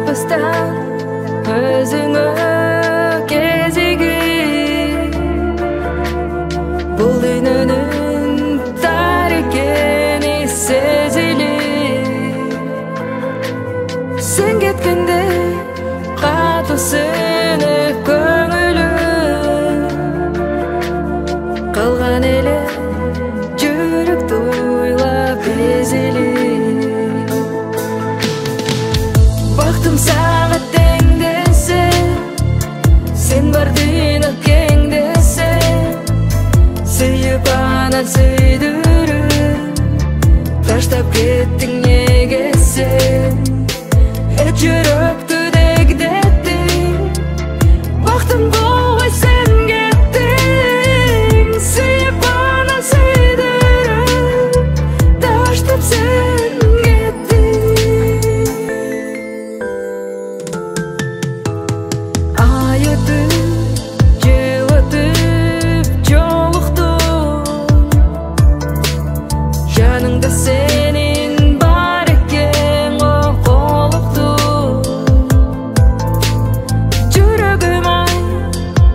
alkıştan özüngө кезигип бул дүйнөнүн тар экени сезилип сен кеткенде катуу сөнүп көңүлүм калган эле жүрөктү уйлап эзилип бактым сага тең десе сен бардың кең десе сүйүп анан сүйдүрүп таштап кеттиң неге сен жүрөктү дегдеттиң бактым болбой сен кеттиң сүйүп анан сүйдүрүп таштап сен кеттиң ай өтүп жыл өтүп жолуктук жаныңда сенин бар экен околуктук жүрөгүм ай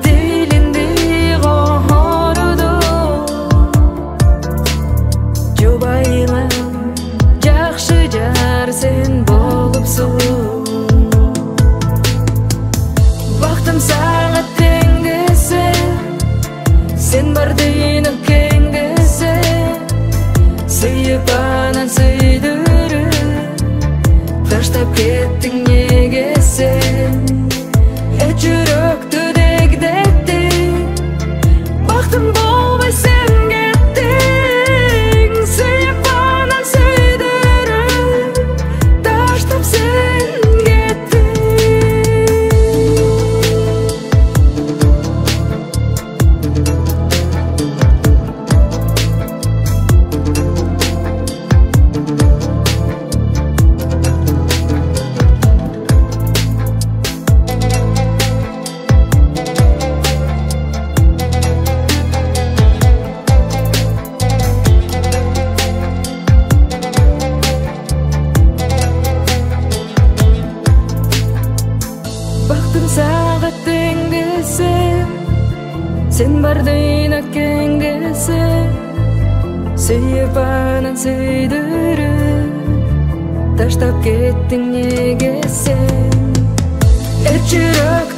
тилинди кооруду жубайыңа жакшы жар сен болупсуң бактым сага тең десе сен бардың кең десе сүйүп анан сүйдүрүп таштап кеттиң неге сен жүрөктү дегдеттиң бактым болбой сен кеттиң сүйүп анан сүйдүрүп таштап сен кеттиң бактым сага тең десе сен бардың кең десе сүйүп анан сүйдүрүп таштап кеттиң неге сен жүрөк